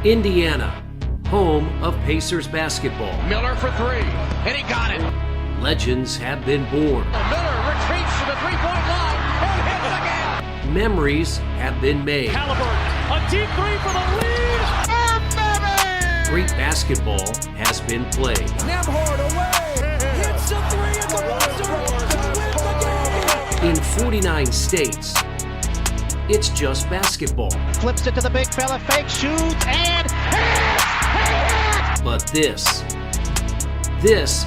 Indiana, home of Pacers basketball. Miller for three, and he got it. Legends have been born. Miller retreats to the three-point line and hits again. Memories have been made. Haliburton, a deep three for the lead. Oh, baby! Great basketball has been played. Nembhard away. Hits a three at the buzzer to win the game. In 49 states, it's just basketball. Flips it to the big fella, fake shoots, and hits! But this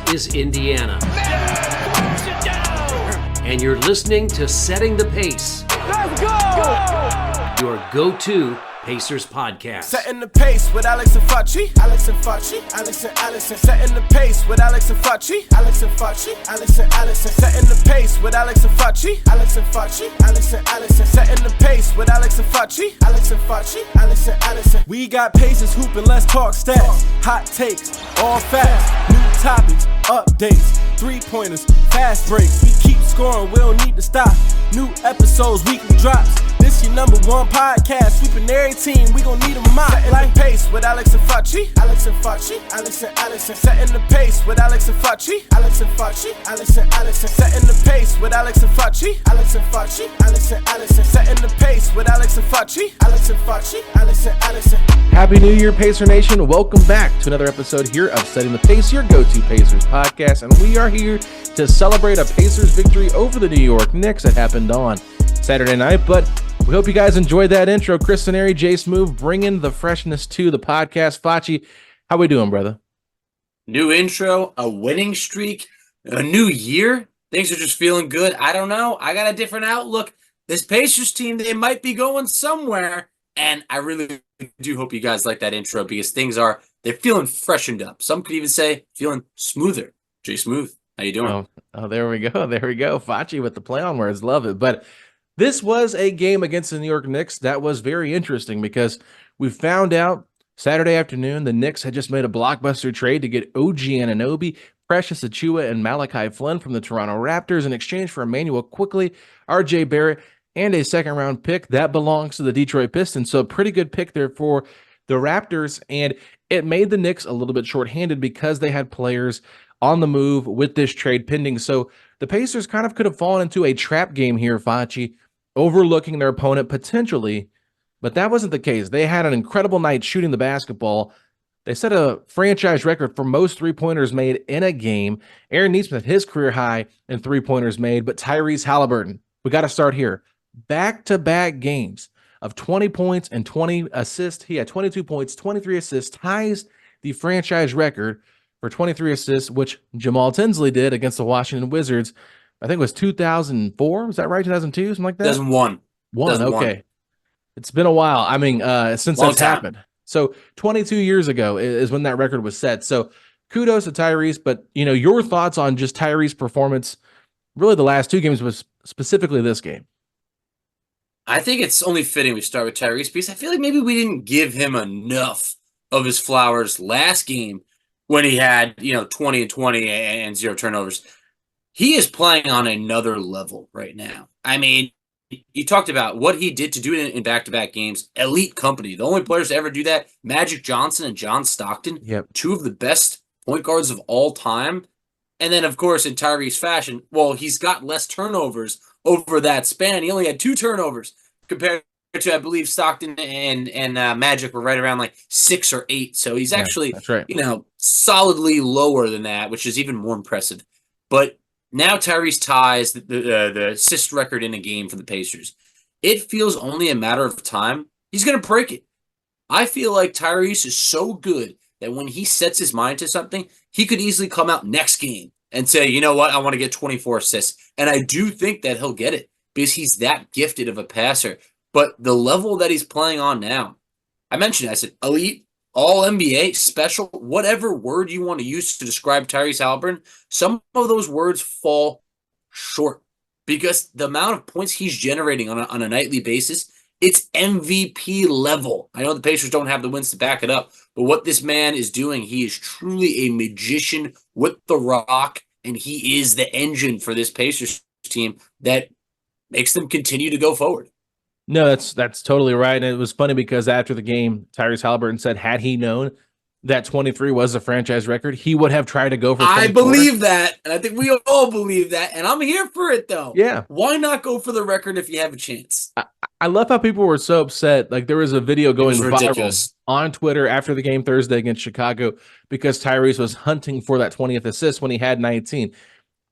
is Indiana. Throws it down. And you're listening to Setting the Pace. Let's go! Your go-to Pacers podcast. Setting the pace with Alex and Facci. Alex and Facci. Alex and Allison. Setting the pace with Alex and Facci. Alex and Facci. Alex and Allison. Setting the pace with Alex and Facci. Alex and Facci. Alex and Allison. Setting the pace with Alex and Facci. Alex and Facci. Alex and Allison. We got Pacers hooping, let's talk stats. Hot takes, all facts. New topics, updates. Three-pointers, fast breaks. We keep scoring, we don't need to stop. New episodes, weekly drops. This your number one podcast. Sweeping every team, we gon' need a mop. Setting the pace with Alex and Facci. Alex and Facci. Alex and Allison. Setting the pace with Alex and Facci. Alex and Facci. Alex and Allison. Setting the pace with Alex and Facci. Alex and Facci. Alex and Allison. Setting the pace with Alex and Facci. Alex and Facci. Alex and Allison. Happy New Year, Pacer Nation. Welcome back to another episode here of Setting the Pace, your go-to Pacers podcast. And we are here to celebrate a Pacers victory over the New York Knicks that happened on Saturday night. But we hope you guys enjoyed that intro. Chris Saneri, Jay Smooth, bringing the freshness to the podcast. Facci, how we doing, brother? New intro, a winning streak, a new year. Things are just feeling good. I don't know. I got a different outlook. This Pacers team, they might be going somewhere. And I really do hope you guys like that intro because they're feeling freshened up. Some could even say feeling smoother. Jay Smooth, how you doing? Oh, there we go. There we go. Facci with the play on words. Love it. But this was a game against the New York Knicks that was very interesting because we found out Saturday afternoon the Knicks had just made a blockbuster trade to get OG Anunoby, Precious Achiuwa, and Malachi Flynn from the Toronto Raptors in exchange for Emmanuel Quickley, RJ Barrett, and a second-round pick that belongs to the Detroit Pistons. So a pretty good pick there for the Raptors, and it made the Knicks a little bit shorthanded because they had players on the move with this trade pending. So the Pacers kind of could have fallen into a trap game here, Facci, overlooking their opponent potentially, but that wasn't the case. They had an incredible night shooting the basketball. They set a franchise record for most three-pointers made in a game. Aaron Nesmith, his career high in three-pointers made, but Tyrese Haliburton, we got to start here. Back-to-back games of 20 points and 20 assists. He had 22 points, 23 assists, ties the franchise record for 23 assists, which Jamal Tinsley did against the Washington Wizards. I think it was 2004. Was that right? 2002, something like that? 2001. Okay. It's been a while. I mean, since that's happened. So 22 years ago is when that record was set. So kudos to Tyrese, but your thoughts on just Tyrese's performance, really the last two games, was specifically this game. I think it's only fitting we start with Tyrese because I feel like maybe we didn't give him enough of his flowers last game when he had, 20 and 20 and 0 turnovers. He is playing on another level right now. I mean, you talked about what he did to do it in back-to-back games. Elite company. The only players to ever do that, Magic Johnson and John Stockton, two of the best point guards of all time. And then, of course, in Tyrese fashion, well, he's got less turnovers over that span. He only had 2 turnovers compared to, I believe, Stockton and Magic were right around like 6 or 8. So he's actually, that's right. Solidly lower than that, which is even more impressive. But now Tyrese ties the assist record in a game for the Pacers. It feels only a matter of time. He's going to break it. I feel like Tyrese is so good that when he sets his mind to something, he could easily come out next game and say, you know what, I want to get 24 assists. And I do think that he'll get it because he's that gifted of a passer. But the level that he's playing on now, I mentioned, I said elite, all NBA, special, whatever word you want to use to describe Tyrese Haliburton, some of those words fall short because the amount of points he's generating on a nightly basis, it's MVP level. I know the Pacers don't have the wins to back it up, but what this man is doing, he is truly a magician with the rock, and he is the engine for this Pacers team that makes them continue to go forward. No, that's totally right. And it was funny because after the game, Tyrese Haliburton said, had he known that 23 was a franchise record, he would have tried to go for 24. I believe that, and I think we all believe that, and I'm here for it, though. Yeah. Why not go for the record if you have a chance? I love how people were so upset. Like, there was a video going viral ridiculous on Twitter after the game Thursday against Chicago because Tyrese was hunting for that 20th assist when he had 19.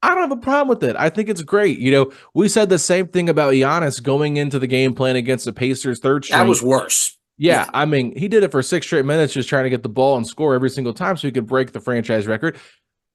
I don't have a problem with it. I think it's great. You know, we said the same thing about Giannis going into the game plan against the Pacers third string. That was worse. Yeah, I mean, he did it for 6 straight minutes just trying to get the ball and score every single time so he could break the franchise record.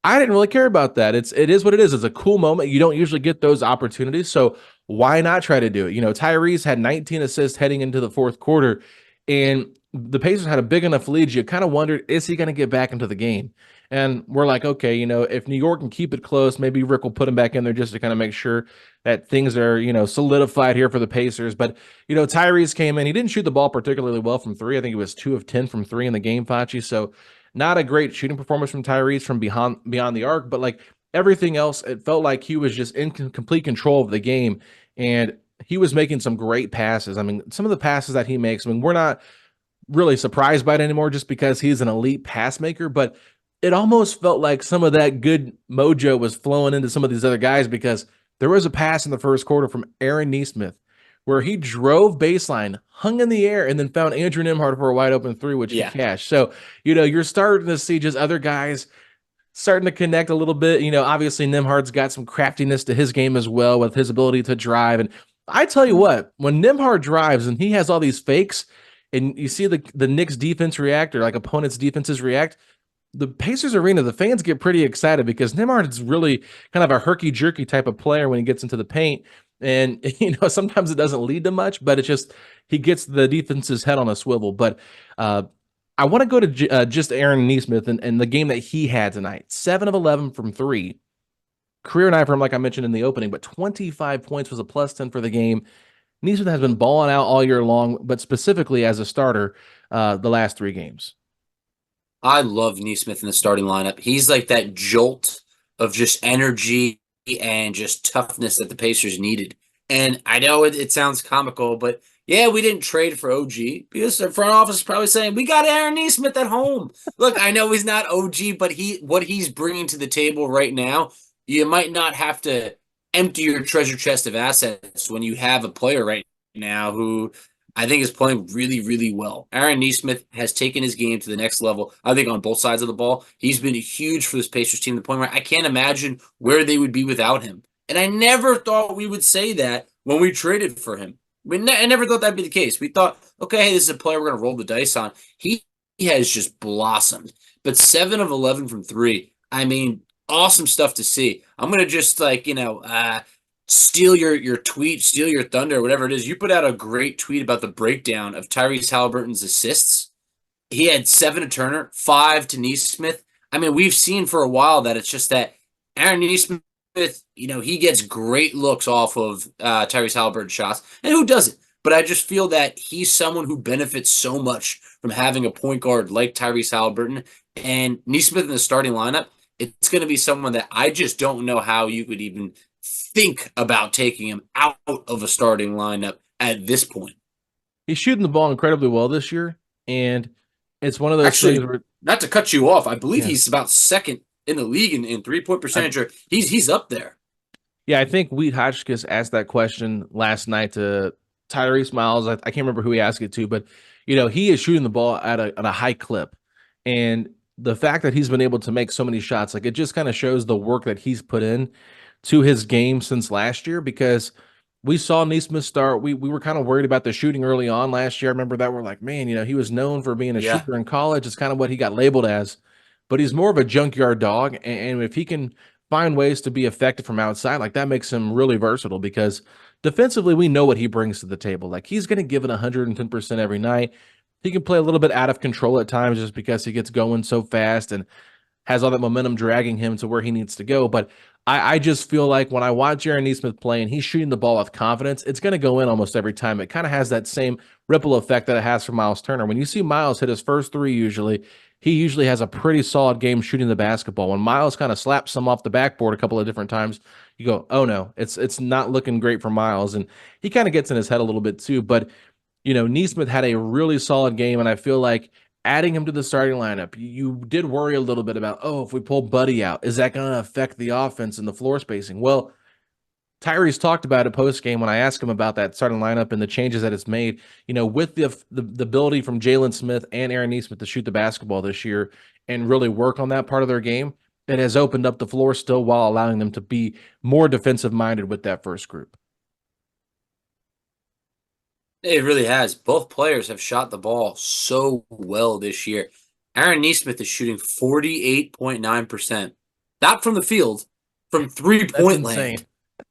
I didn't really care about that. It is what it is. It's a cool moment. You don't usually get those opportunities, so why not try to do it? You know, Tyrese had 19 assists heading into the fourth quarter, and the Pacers had a big enough lead. You kind of wondered, is he going to get back into the game? And we're like, okay, you know, if New York can keep it close, maybe Rick will put him back in there just to kind of make sure that things are, you know, solidified here for the Pacers. But, you know, Tyrese came in. He didn't shoot the ball particularly well from three. I think it was 2 of 10 from three in the game, Facci. So not a great shooting performance from Tyrese from beyond the arc, but like everything else, it felt like he was just in complete control of the game. And he was making some great passes. I mean, some of the passes that he makes, I mean, we're not really surprised by it anymore just because he's an elite pass maker, but it almost felt like some of that good mojo was flowing into some of these other guys because there was a pass in the first quarter from Aaron Nesmith where he drove baseline, hung in the air, and then found Andrew Nembhard for a wide open three, which he cashed. So, you know, you're starting to see just other guys starting to connect a little bit. You know, obviously Nembhard's got some craftiness to his game as well with his ability to drive. And I tell you what, when Nembhard drives and he has all these fakes and you see the Knicks defense react or like opponents' defenses react, the Pacers arena, the fans get pretty excited because Nembhard is really kind of a herky-jerky type of player when he gets into the paint. And, you know, sometimes it doesn't lead to much, but it's just he gets the defense's head on a swivel. But I want to go to just Aaron Nesmith and the game that he had tonight. 7 of 11 from three. Career night for him, like I mentioned in the opening, but 25 points was a plus 10 for the game. Nesmith has been balling out all year long, but specifically as a starter the last 3 games. I love Nesmith in the starting lineup. He's like that jolt of just energy and just toughness that the Pacers needed. And I know it sounds comical, but yeah, we didn't trade for OG because the front office is probably saying, we got Aaron Nesmith at home. Look, I know he's not OG, but what he's bringing to the table right now, you might not have to empty your treasure chest of assets when you have a player right now who I think is playing really, really well. Aaron Nesmith has taken his game to the next level. I think on both sides of the ball, he's been huge for this Pacers team to the point where I can't imagine where they would be without him. And I never thought we would say that when we traded for him. I never thought that'd be the case. We thought, okay, hey, this is a player we're going to roll the dice on. He has just blossomed. But 7 of 11 from three, I mean, awesome stuff to see. I'm going to just steal your tweet, steal your thunder, whatever it is. You put out a great tweet about the breakdown of Tyrese Haliburton's assists. He had 7 to Turner, 5 to Nesmith. I mean, we've seen for a while that it's just that Aaron Nesmith, you know, he gets great looks off of Tyrese Haliburton shots. And who doesn't? But I just feel that he's someone who benefits so much from having a point guard like Tyrese Haliburton. And Nesmith in the starting lineup, it's going to be someone that I just don't know how you could even think about taking him out of a starting lineup at this point. He's shooting the ball incredibly well this year, and it's one of those things where, not to cut you off, I believe he's about second in the league in 3-point percentage. He's up there. Yeah, I think Wheat Hotchkiss asked that question last night to Tyrese Myles. I can't remember who he asked it to, but you know, he is shooting the ball at a high clip, and the fact that he's been able to make so many shots, like it just kind of shows the work that he's put in to his game since last year, because we saw Nesmith start. We were kind of worried about the shooting early on last year. I remember that we're like, man, you know, he was known for being a shooter in college. It's kind of what he got labeled as, but he's more of a junkyard dog. And if he can find ways to be effective from outside, like that makes him really versatile, because defensively, we know what he brings to the table. Like he's going to give it 110% every night. He can play a little bit out of control at times just because he gets going so fast and has all that momentum dragging him to where he needs to go. But I just feel like when I watch Aaron Nesmith play and he's shooting the ball with confidence, it's going to go in almost every time. It kind of has that same ripple effect that it has for Myles Turner. When you see Myles hit his first three, he usually has a pretty solid game shooting the basketball. When Myles kind of slaps some off the backboard a couple of different times, you go, oh no, it's not looking great for Myles. And he kind of gets in his head a little bit too. But, Nesmith had a really solid game, and I feel like adding him to the starting lineup, you did worry a little bit about, if we pull Buddy out, is that going to affect the offense and the floor spacing? Well, Tyrese talked about it post-game when I asked him about that starting lineup and the changes that it's made, with the ability from Jaylen Smith and Aaron Nesmith to shoot the basketball this year and really work on that part of their game. It has opened up the floor still while allowing them to be more defensive-minded with that first group. It really has. Both players have shot the ball so well this year. Aaron Nesmith is shooting 48.9%. Not from the field, from three-point land.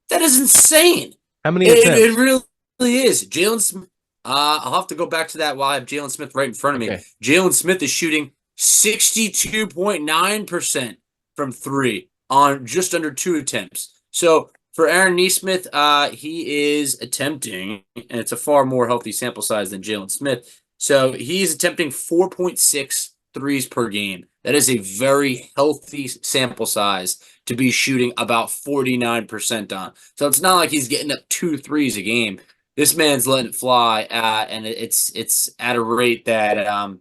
That is insane. How many attempts? It really is. Jaylen Smith, I'll have to go back to that while I have Jaylen Smith right in front of me. Okay. Jaylen Smith is shooting 62.9% from three on just under 2 attempts. So for Aaron Nesmith, he is attempting, and it's a far more healthy sample size than Jaylen Smith. So he's attempting 4.6 threes per game. That is a very healthy sample size to be shooting about 49% on. So it's not like he's getting up 2 threes a game. This man's letting it fly, and it's at a rate that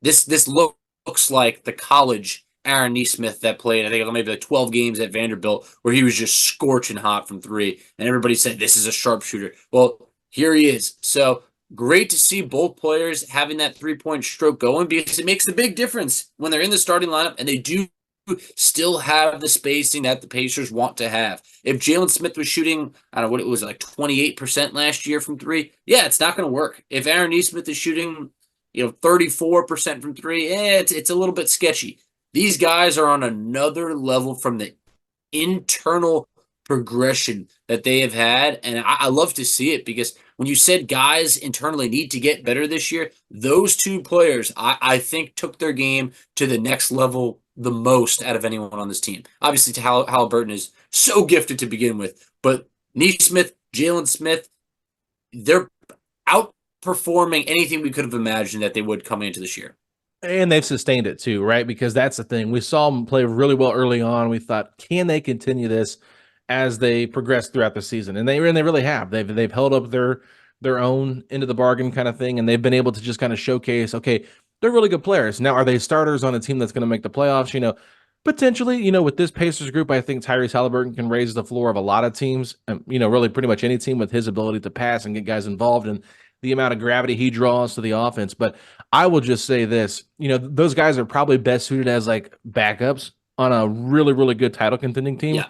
this looks like the college Aaron Nesmith that played, I think maybe like 12 games at Vanderbilt, where he was just scorching hot from three, and everybody said this is a sharpshooter. Well, here he is. So great to see both players having that three-point stroke going, because it makes a big difference when they're in the starting lineup and they do still have the spacing that the Pacers want to have. If Jaylen Smith was shooting, I don't know what it was, like 28% last year from three, yeah, it's not going to work. If Aaron Nesmith is shooting, 34% from three, it's a little bit sketchy. These guys are on another level from the internal progression that they have had, and I love to see it, because when you said guys internally need to get better this year, those two players, I think, took their game to the next level the most out of anyone on this team. Obviously, Haliburton is so gifted to begin with, but Nesmith, Jaylen Smith, they're outperforming anything we could have imagined that they would coming into this year. And they've sustained it too, right? Because that's the thing. We saw them play really well early on. We thought, can they continue this as they progress throughout the season? And they really have. They've held up their own end of the bargain kind of thing, and they've been able to just kind of showcase, okay, they're really good players. Now, are they starters on a team that's going to make the playoffs? Potentially, with this Pacers group, I think Tyrese Haliburton can raise the floor of a lot of teams, really pretty much any team with his ability to pass and get guys involved and the amount of gravity he draws to the offense. But I will just say this, those guys are probably best suited as like backups on a really, really good title contending team. Yeah.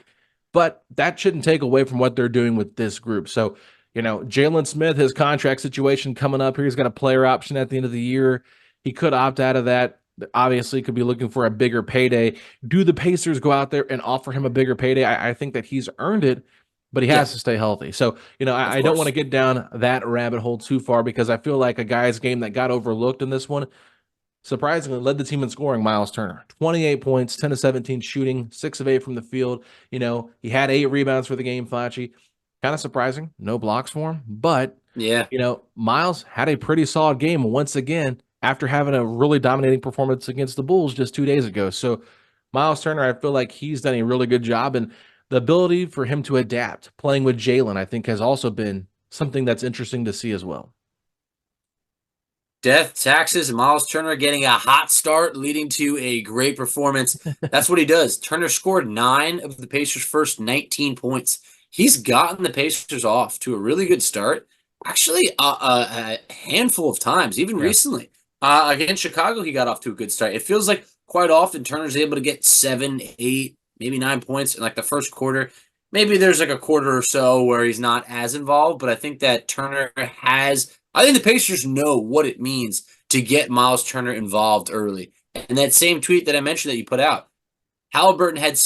But that shouldn't take away from what they're doing with this group. So, Jaylen Smith, his contract situation coming up here, he's got a player option at the end of the year. He could opt out of that. Obviously, could be looking for a bigger payday. Do the Pacers go out there and offer him a bigger payday? I think that he's earned it, but he has to stay healthy. So, I don't want to get down that rabbit hole too far, because I feel like a guy's game that got overlooked in this one, surprisingly, led the team in scoring, Myles Turner. 28 points, 10 of 17 shooting, 6 of 8 from the field. He had 8 rebounds for the game, Facci. Kind of surprising. No blocks for him. But, Myles had a pretty solid game once again after having a really dominating performance against the Bulls just 2 days ago. So, Myles Turner, I feel like he's done a really good job. And the ability for him to adapt playing with Jaylen, I think, has also been something that's interesting to see as well. Death, taxes, and Myles Turner getting a hot start, leading to a great performance. That's what he does. Turner scored 9 of the Pacers' first 19 points. He's gotten the Pacers off to a really good start. Actually, a handful of times, even recently. Against Chicago, he got off to a good start. It feels like quite often Turner's able to get 7, 8, maybe 9 points in like the first quarter. Maybe there's like a quarter or so where he's not as involved, but I think that Turner I think the Pacers know what it means to get Myles Turner involved early. And that same tweet that I mentioned that you put out, Haliburton had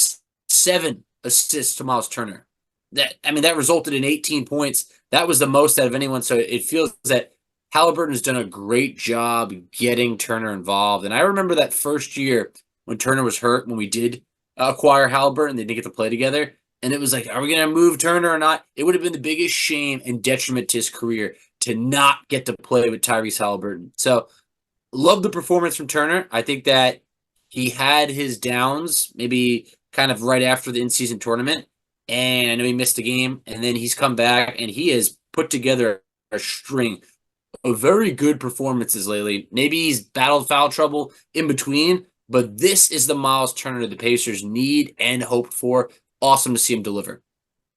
7 assists to Myles Turner. That resulted in 18 points. That was the most out of anyone. So it feels that Haliburton has done a great job getting Turner involved. And I remember that first year when Turner was hurt, when we did acquire Haliburton, they didn't get to play together. And it was like, are we going to move Turner or not? It would have been the biggest shame and detriment to his career to not get to play with Tyrese Haliburton. So love the performance from Turner. I think that he had his downs maybe kind of right after the in-season tournament, and I know he missed a game, and then he's come back, and he has put together a string of very good performances lately. Maybe he's battled foul trouble in between, but this is the Myles Turner the Pacers need and hoped for. Awesome to see him deliver.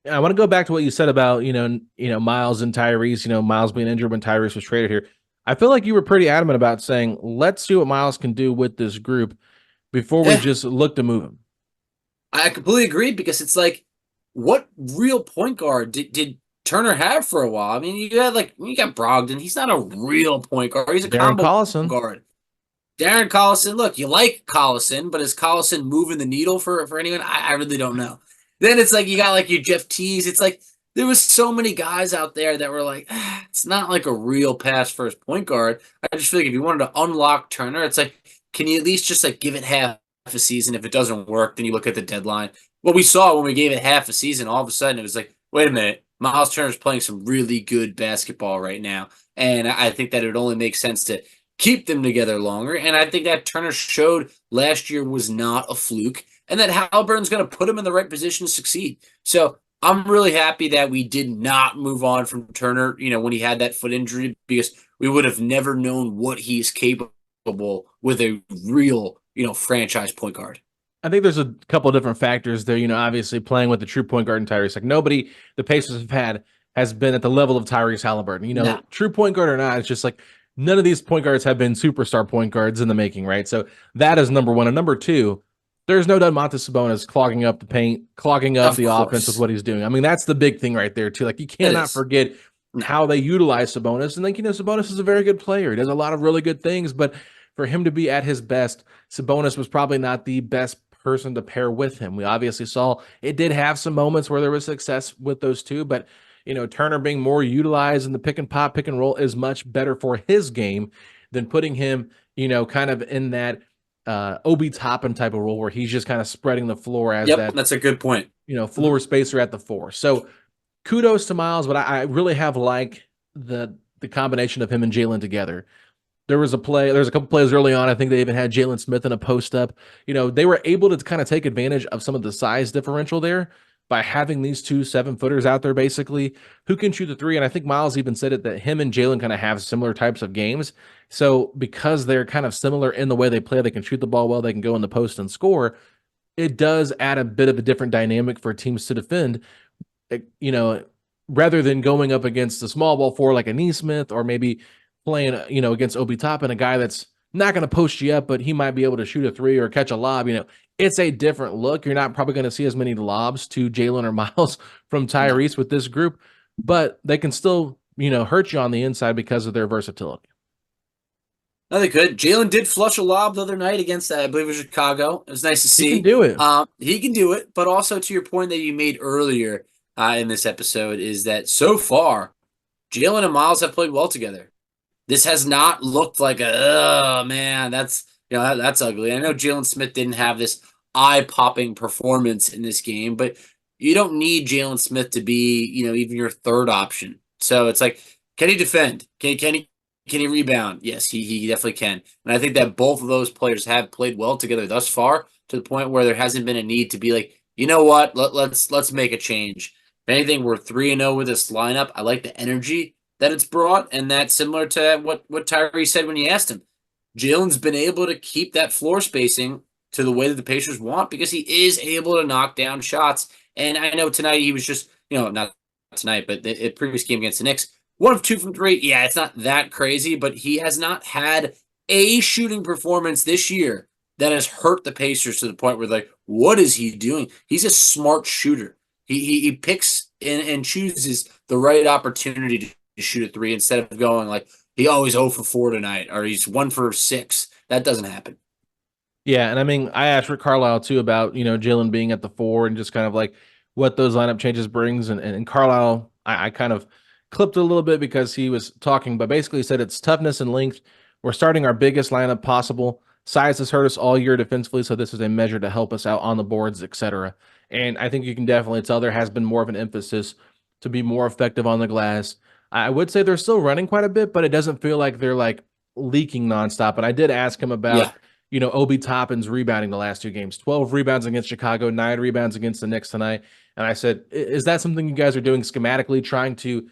I want to go back to what you said about, Myles and Tyrese, Myles being injured when Tyrese was traded here. I feel like you were pretty adamant about saying, let's see what Myles can do with this group before we just look to move him. I completely agree, because it's like, what real point guard did Turner have for a while? I mean, you got Brogdon. He's not a real point guard. He's a combo guard. Darren Collison. Look, you like Collison, but is Collison moving the needle for anyone? I really don't know. Then it's like you got like your Jeff Tees. It's like there was so many guys out there that were like, it's not like a real pass first point guard. I just feel like if you wanted to unlock Turner, it's like, can you at least just like give it half a season? If it doesn't work, then you look at the deadline. What we saw when we gave it half a season, all of a sudden it was like, wait a minute, Myles Turner's playing some really good basketball right now. And I think that it would only make sense to keep them together longer. And I think that Turner showed last year was not a fluke, and that Haliburton's going to put him in the right position to succeed. So I'm really happy that we did not move on from Turner, when he had that foot injury, because we would have never known what he's capable with a real, franchise point guard. I think there's a couple of different factors there. Obviously playing with the true point guard in Tyrese, like nobody the Pacers have had has been at the level of Tyrese Haliburton. True point guard or not, it's just like none of these point guards have been superstar point guards in the making, right? So that is number one. And number two, there's no Domantas Sabonis clogging up the paint, clogging up the offense with what he's doing. I mean, that's the big thing right there, too. Like, you cannot forget how they utilize Sabonis. And, Sabonis is a very good player. He does a lot of really good things. But for him to be at his best, Sabonis was probably not the best person to pair with him. We obviously saw it did have some moments where there was success with those two. But, Turner being more utilized in the pick and pop, pick and roll is much better for his game than putting him, kind of in that Obi Toppin type of role where he's just kind of spreading the floor as that's a good point. Floor spacer at the four. So kudos to Myles, but I really have liked the combination of him and Jaylen together. There's a couple plays early on. I think they even had Jaylen Smith in a post up. They were able to kind of take advantage of some of the size differential there by having these two 7-footers out there, basically, who can shoot the three. And I think Myles even said it that him and Jaylen kind of have similar types of games. So because they're kind of similar in the way they play, they can shoot the ball well, they can go in the post and score. It does add a bit of a different dynamic for teams to defend, rather than going up against the small ball four like a Nesmith, or maybe playing, against Obi Toppin, a guy that's not going to post you up, but he might be able to shoot a three or catch a lob. It's a different look. You're not probably going to see as many lobs to Jaylen or Myles from Tyrese with this group, but they can still, hurt you on the inside because of their versatility. No, they could. Jaylen did flush a lob the other night against, I believe it was Chicago. It was nice to see. He can do it. He can do it, but also to your point that you made earlier in this episode is that so far, Jaylen and Myles have played well together. This has not looked like that's ugly. I know Jaylen Smith didn't have this eye-popping performance in this game, but you don't need Jaylen Smith to be, even your third option. So it's like, can he defend? Can he rebound? Yes, he definitely can. And I think that both of those players have played well together thus far, to the point where there hasn't been a need to be like, you know what, let's make a change. If anything, we're 3-0 with this lineup. I like the energy that it's brought, and that's similar to what Tyrese said when you asked him. Jaylen's been able to keep that floor spacing to the way that the Pacers want, because he is able to knock down shots. And I know tonight he was just, not tonight, but the previous game against the Knicks, 1 of 2 from 3. Yeah, it's not that crazy, but he has not had a shooting performance this year that has hurt the Pacers to the point where, like, what is he doing? He's a smart shooter. He picks and chooses the right opportunity to shoot a three, instead of going like, he's 0 for 4 tonight, or he's 1 for 6. That doesn't happen. Yeah, and I mean, I asked Rick Carlisle too about, Jaylen being at the 4 and just kind of like what those lineup changes brings. And Carlisle, I kind of clipped a little bit because he was talking, but basically said it's toughness and length. We're starting our biggest lineup possible. Size has hurt us all year defensively, so this is a measure to help us out on the boards, etc. And I think you can definitely tell there has been more of an emphasis to be more effective on the glass. I would say they're still running quite a bit, but it doesn't feel like they're like leaking nonstop. And I did ask him about, Obi Toppin's rebounding the last 2 games, 12 rebounds against Chicago, 9 rebounds against the Knicks tonight. And I said, is that something you guys are doing schematically, trying to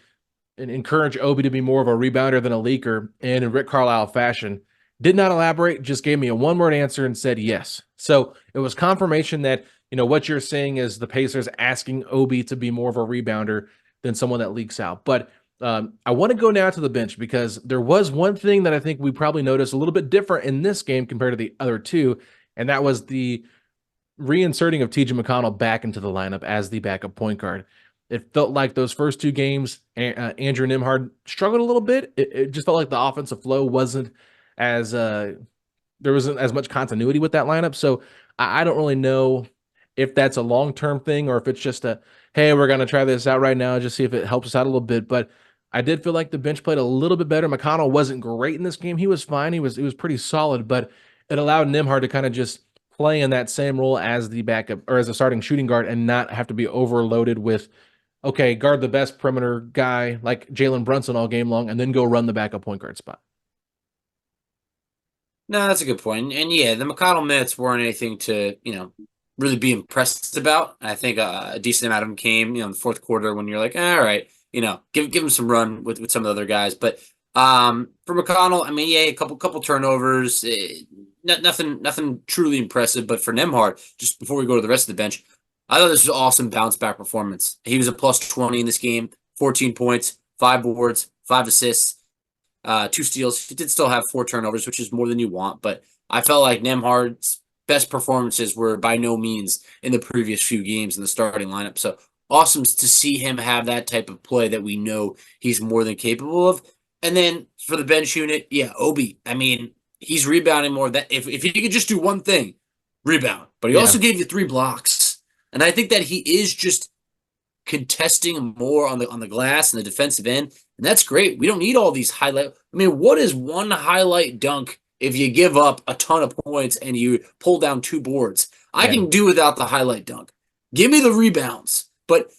encourage Obi to be more of a rebounder than a leaker? And in Rick Carlisle fashion, did not elaborate, just gave me a one-word answer and said yes. So it was confirmation that, what you're saying is the Pacers asking Obi to be more of a rebounder than someone that leaks out. But I want to go now to the bench because there was one thing that I think we probably noticed a little bit different in this game compared to the other 2, and that was the reinserting of T.J. McConnell back into the lineup as the backup point guard. It felt like those first 2 games, Andrew Nembhard struggled a little bit. It just felt like the offensive flow wasn't as there wasn't as much continuity with that lineup. So I don't really know if that's a long-term thing or if it's just hey, we're going to try this out right now, just see if it helps us out a little bit. But I did feel like the bench played a little bit better. McConnell wasn't great in this game. He was fine. He was pretty solid, but it allowed Nembhard to kind of just play in that same role as the backup or as a starting shooting guard and not have to be overloaded with, okay, guard the best perimeter guy like Jalen Brunson all game long and then go run the backup point guard spot. No, that's a good point. And yeah, the McConnell minutes weren't anything to, really be impressed about. I think a decent amount of them came, in the fourth quarter when you're like, all right, give him some run with some of the other guys. But for McConnell, a couple turnovers, nothing truly impressive. But for Nembhard, just before we go to the rest of the bench, I thought this was an awesome bounce back performance. He was a plus 20 in this game, 14 points, 5 boards, 5 assists, 2 steals. He did still have 4 turnovers, which is more than you want. But I felt like Nembhard's best performances were by no means in the previous few games in the starting lineup. So awesome to see him have that type of play that we know he's more than capable of. And then for the bench unit, Obi. He's rebounding more. That if he could just do one thing, rebound. But he also gave you 3 blocks. And I think that he is just contesting more on the glass and the defensive end. And that's great. We don't need all these highlight. What is one highlight dunk if you give up a ton of points and you pull down 2 boards? I can do without the highlight dunk. Give me the rebounds. But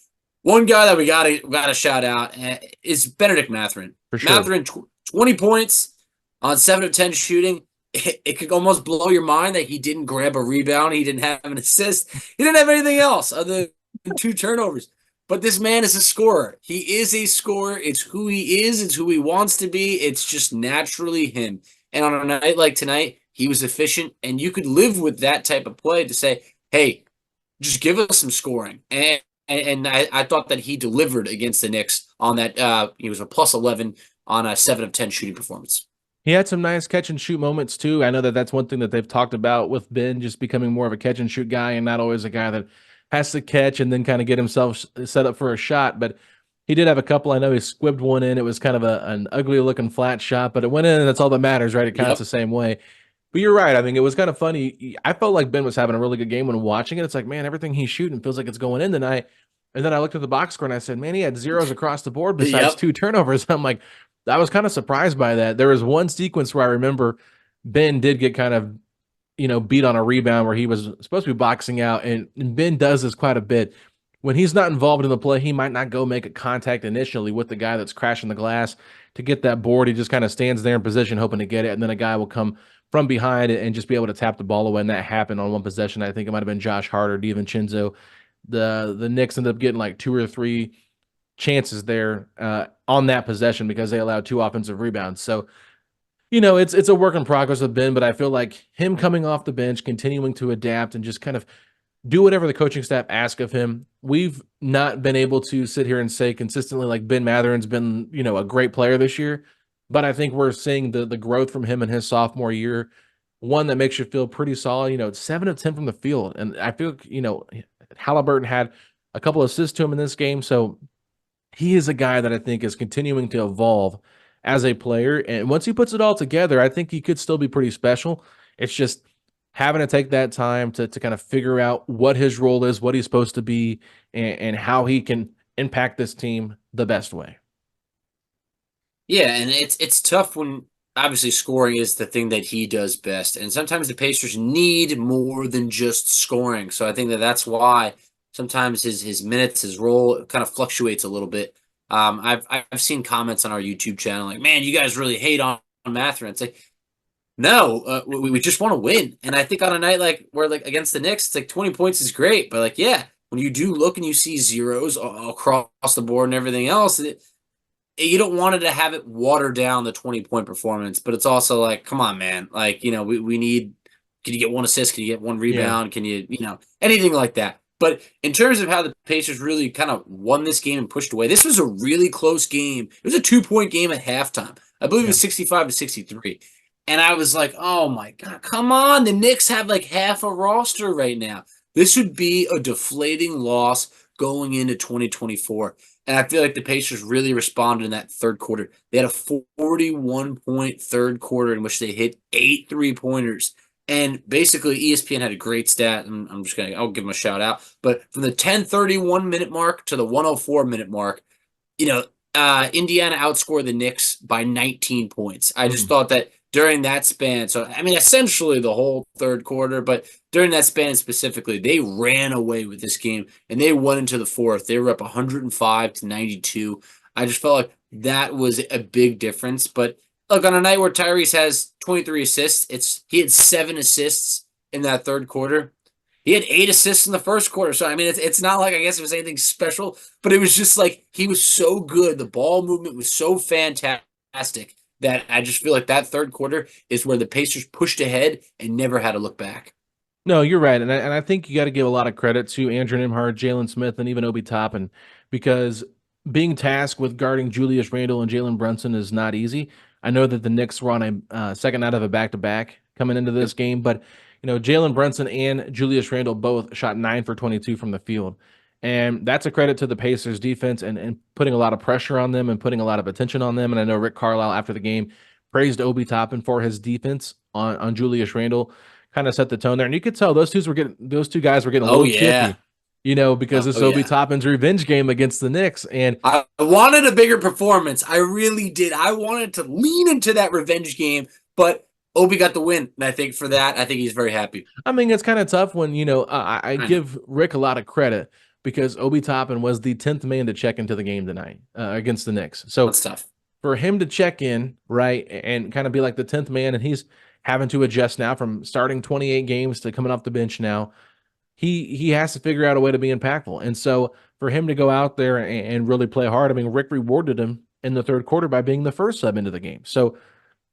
one guy that we gotta shout out is Benedict Mathurin. For sure. Mathurin, 20 points on 7 of 10 shooting. It could almost blow your mind that he didn't grab a rebound. He didn't have an assist. He didn't have anything else other than 2 turnovers. But this man is a scorer. He is a scorer. It's who he is. It's who he wants to be. It's just naturally him. And on a night like tonight, he was efficient. And you could live with that type of play to say, hey, just give us some scoring. And I thought that he delivered against the Knicks on that. He was a plus 11 on a 7 of 10 shooting performance. He had some nice catch and shoot moments too. I know that that's one thing that they've talked about with Ben, just becoming more of a catch and shoot guy and not always a guy that has to catch and then kind of get himself set up for a shot. But he did have a couple. I know he squibbed one in. It was kind of an ugly looking flat shot, but it went in and that's all that matters, right? It counts the same way. But you're right. I think it was kind of funny. I felt like Ben was having a really good game when watching it. It's like, man, everything he's shooting feels like it's going in tonight. And then I looked at the box score and I said, man, he had zeros across the board besides 2 turnovers. I'm like, I was kind of surprised by that. There was one sequence where I remember Ben did get kind of, beat on a rebound where he was supposed to be boxing out. And Ben does this quite a bit. When he's not involved in the play, he might not go make a contact initially with the guy that's crashing the glass to get that board. He just kind of stands there in position hoping to get it. And then a guy will come from behind and just be able to tap the ball away. And that happened on one possession. I think it might have been Josh Hart or DiVincenzo. The Knicks ended up getting like 2 or 3 chances there on that possession because they allowed 2 offensive rebounds. So, it's a work in progress with Ben, but I feel like him coming off the bench, continuing to adapt and just kind of do whatever the coaching staff asks of him. We've not been able to sit here and say consistently like Ben Mathurin's been, a great player this year, but I think we're seeing the growth from him in his sophomore year, one that makes you feel pretty solid. 7 of 10 from the field. And I feel, Haliburton had a couple of assists to him in this game. So he is a guy that I think is continuing to evolve as a player. And once he puts it all together, I think he could still be pretty special. It's just having to take that time to kind of figure out what his role is, what he's supposed to be, and how he can impact this team the best way. Yeah, and it's tough when obviously scoring is the thing that he does best. And sometimes the Pacers need more than just scoring. So I think that's why sometimes his minutes, his role kind of fluctuates a little bit. I've seen comments on our YouTube channel like, man, you guys really hate on Mathurin. It's like, no, we just want to win. And I think on a night like where like against the Knicks, it's like 20 points is great, but like, yeah, when you do look and you see zeros across the board and everything else, you don't want to have it water down the 20-point performance, but it's also like, come on, man. Like, we need, can you get one assist? Can you get one rebound? Can you anything like that? But in terms of how the Pacers really kind of won this game and pushed away, this was a really close game. It was a 2-point game at halftime. I believe it was 65-63. And I was like, oh my God, come on. The Knicks have like half a roster right now. This would be a deflating loss going into 2024. And I feel like the Pacers really responded in that third quarter. They had a 41-point third quarter in which they hit 8 3-pointers. And basically, ESPN had a great stat, and I'll give them a shout out. But from the 10:31 minute mark to the 1:04 minute mark, Indiana outscored the Knicks by 19 points. I just thought that during that span, so I mean, essentially the whole third quarter, but during that span specifically, they ran away with this game, and they went into the fourth. They were up 105-92. I just felt like that was a big difference. But look, on a night where Tyrese has 23 assists, he had 7 assists in that third quarter. He had 8 assists in the first quarter. So, I mean, it's not like I guess it was anything special, but it was just like he was so good. The ball movement was so fantastic that I just feel like that third quarter is where the Pacers pushed ahead and never had to look back. No, you're right. And I think you got to give a lot of credit to Andrew Nembhard, Jaylen Smith, and even Obi Toppin, because being tasked with guarding Julius Randle and Jalen Brunson is not easy. I know that the Knicks were on a second night of a back-to-back coming into this game, but Jalen Brunson and Julius Randle both shot 9 for 22 from the field. And that's a credit to the Pacers defense and putting a lot of pressure on them and putting a lot of attention on them. And I know Rick Carlisle after the game praised Obi Toppin for his defense on Julius Randle, kind of set the tone there. And you could tell those two guys were getting a little chippy, because it's Obi Toppin's revenge game against the Knicks. And I wanted a bigger performance. I really did. I wanted to lean into that revenge game, but Obi got the win. And I think for that, I think he's very happy. I mean, it's kind of tough when, I give Rick a lot of credit because Obi Toppin was the 10th man to check into the game tonight against the Knicks. So that's tough. For him to check in, right, and kind of be like the 10th man, and he's having to adjust now from starting 28 games to coming off the bench now, he has to figure out a way to be impactful. And so for him to go out there and really play hard, I mean, Rick rewarded him in the third quarter by being the first sub into the game. So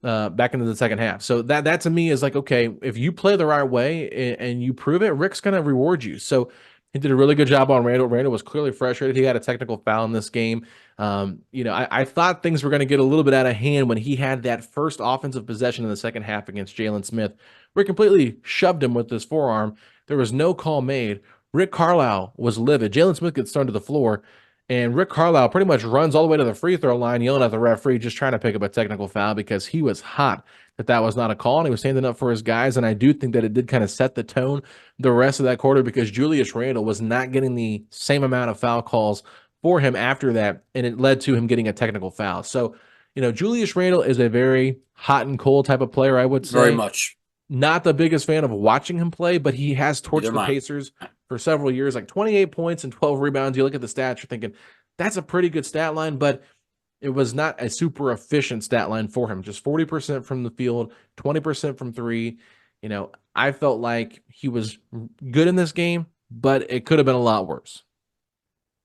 back into the second half. So that to me is like, okay, if you play the right way and you prove it, Rick's going to reward you. So he did a really good job on Randle. Randle was clearly frustrated. He had a technical foul in this game. I thought things were going to get a little bit out of hand when he had that first offensive possession in the second half against Jaylen Smith. Rick completely shoved him with his forearm. There was no call made. Rick Carlisle was livid. Jaylen Smith gets thrown to the floor, and Rick Carlisle pretty much runs all the way to the free throw line, yelling at the referee, just trying to pick up a technical foul because he was hot that was not a call, and he was standing up for his guys. And I do think that it did kind of set the tone the rest of that quarter because Julius Randle was not getting the same amount of foul calls for him after that, and it led to him getting a technical foul. So, Julius Randle is a very hot and cold type of player, I would say. Very much. Not the biggest fan of watching him play, but he has torched the Pacers for several years, like 28 points and 12 rebounds. You look at the stats, you're thinking, that's a pretty good stat line, but it was not a super efficient stat line for him. Just 40% from the field, 20% from three. I felt like he was good in this game, but it could have been a lot worse.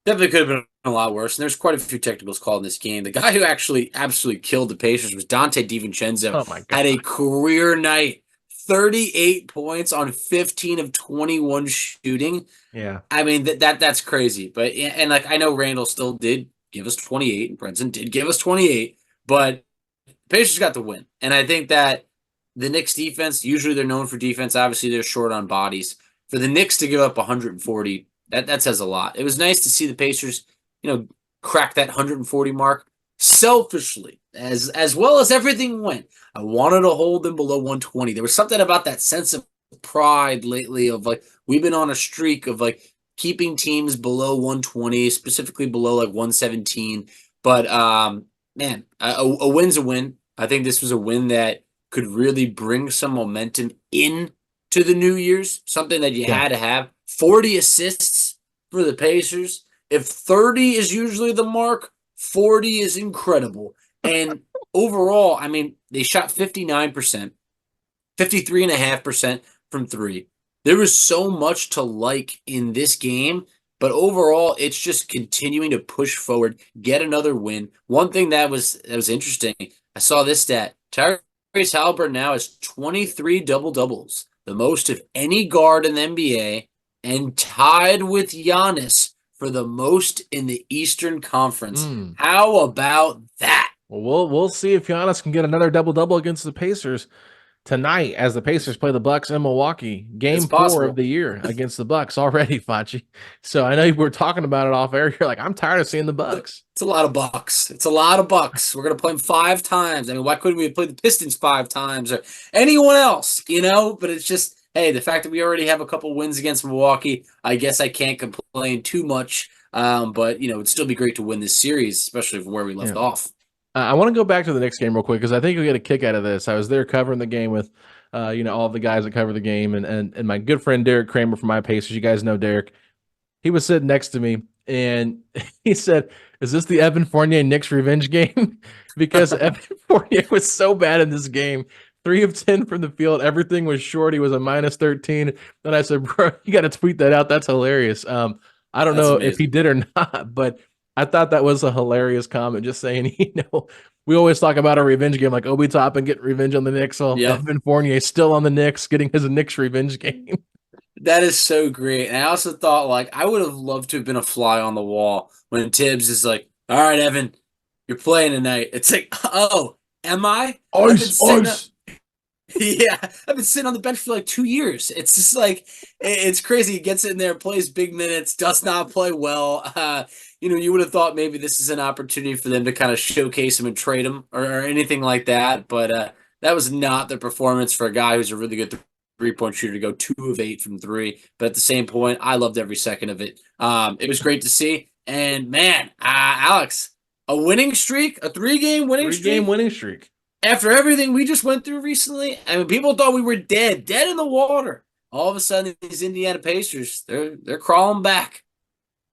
Definitely could have been a lot worse. And there's quite a few technicals called in this game. The guy who actually absolutely killed the Pacers was Dante DiVincenzo. Oh my God. Had a career night. 38 points on 15 of 21 shooting. Yeah. I mean, that's crazy. But, and like, I know Randall still did give us 28, and Brunson did give us 28, but Pacers got the win. And I think that the Knicks defense, usually they're known for defense. Obviously, they're short on bodies. For the Knicks to give up 140, that says a lot. It was nice to see the Pacers, crack that 140 mark. Selfishly, as well as everything went, I wanted to hold them below 120. There was something about that sense of pride lately of like, we've been on a streak of like keeping teams below 120, specifically below like 117. But man, a win's a win. I think this was a win that could really bring some momentum into the New Year's, something that you had to have. 40 assists for the Pacers. If 30 is usually the mark, 40 is incredible. And overall, I mean, they shot 59%, 53.5% from three. There was so much to like in this game, but overall, it's just continuing to push forward, get another win. One thing that was interesting, I saw this stat. Tyrese Haliburton now has 23 double-doubles, the most of any guard in the NBA, and tied with Giannis for the most in the Eastern Conference. How about that? Well, we'll see if Giannis can get another double-double against the Pacers tonight as the Pacers play the Bucks in Milwaukee. Game 4 of the year against the Bucks already, Facci. So I know you were talking about it off air. You're like, I'm tired of seeing the Bucks. It's a lot of Bucks. It's a lot of Bucks. We're going to play them 5 times. I mean, why couldn't we have played the Pistons 5 times or anyone else, you know? But it's just, hey, the fact that we already have a couple wins against Milwaukee, I guess I can't complain too much. But, you know, it'd still be great to win this series, especially from where we left off. I want to go back to the Knicks game real quick because I think you'll get a kick out of this. I was there covering the game with, all of the guys that cover the game and my good friend Derek Kramer from my Pacers. You guys know Derek. He was sitting next to me and he said, "Is this the Evan Fournier Knicks revenge game?" Because Evan Fournier was so bad in this game. 3 of 10 from the field. Everything was short. He was a -13. Then I said, "Bro, you got to tweet that out. That's hilarious." I don't know if he did or not, but I thought that was a hilarious comment, just saying, we always talk about a revenge game like Obi Toppin getting revenge on the Knicks. So Evan Fournier still on the Knicks, getting his Knicks revenge game. That is so great. And I also thought, like, I would have loved to have been a fly on the wall when Tibbs is like, "All right, Evan, you're playing tonight." It's like, oh, am I? Ice. Yeah, I've been sitting on the bench for like 2 years. It's just like, it's crazy. He gets in there, plays big minutes, does not play well. You would have thought maybe this is an opportunity for them to kind of showcase him and trade him or anything like that. But that was not the performance for a guy who's a really good three-point shooter to go 2 of 8 from 3. But at the same point, I loved every second of it. It was great to see. And man, Alex, a winning streak, a 3-game winning streak. 3-game winning streak. After everything we just went through recently, I mean, people thought we were dead in the water. All of a sudden, these Indiana Pacers, they're crawling back.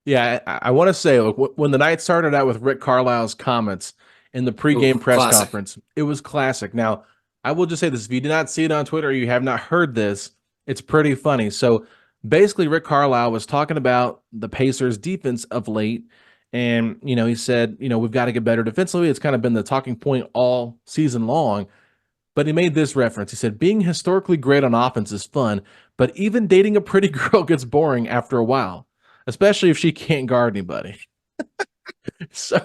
Yeah, I want to say, look, when the night started out with Rick Carlisle's comments in the pregame press conference, it was classic. Now, I will just say this. If you did not see it on Twitter or you have not heard this, it's pretty funny. So basically, Rick Carlisle was talking about the Pacers' defense of late. And, he said, we've got to get better defensively. It's kind of been the talking point all season long. But he made this reference. He said, being historically great on offense is fun, but even dating a pretty girl gets boring after a while, especially if she can't guard anybody. So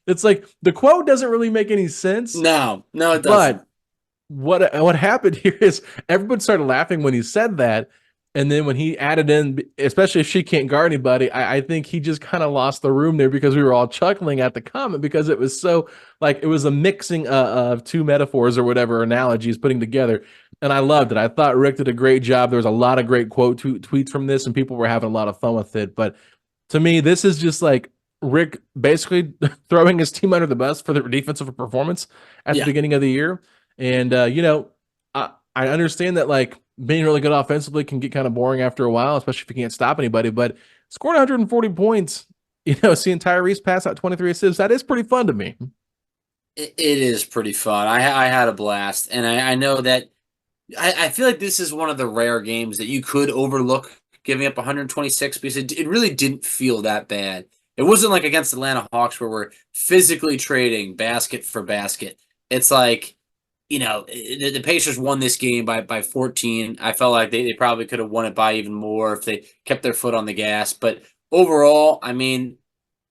it's like the quote doesn't really make any sense. No, it doesn't. But what happened here is everybody started laughing when he said that. And then when he added in, especially if she can't guard anybody, I think he just kind of lost the room there because we were all chuckling at the comment because it was so like it was a mixing of 2 metaphors or whatever analogies putting together. And I loved it. I thought Rick did a great job. There was a lot of great tweets from this and people were having a lot of fun with it. But to me, this is just like Rick basically throwing his team under the bus for their defensive performance at the beginning of the year. And, I understand that like being really good offensively can get kind of boring after a while, especially if you can't stop anybody, but scoring 140 points, seeing Tyrese pass out 23 assists, that is pretty fun to me. It is pretty fun. I had a blast. And I know that I feel like this is one of the rare games that you could overlook giving up 126 because it really didn't feel that bad. It wasn't like against Atlanta Hawks where we're physically trading basket for basket. It's like, the Pacers won this game by 14. I felt like they probably could have won it by even more if they kept their foot on the gas. But overall, I mean,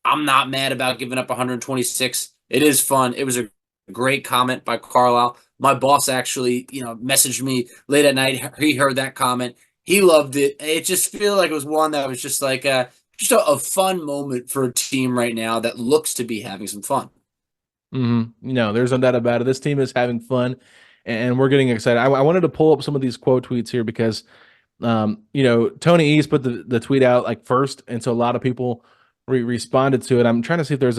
I'm not mad about giving up 126. It is fun. It was a great comment by Carlisle. My boss actually, messaged me late at night. He heard that comment. He loved it. It just feel like it was one that was just like a fun moment for a team right now that looks to be having some fun. There's no doubt about it. This team is having fun, and we're getting excited. I wanted to pull up some of these quote tweets here because, Tony East put the tweet out like first, and so a lot of people responded to it. I'm trying to see if there's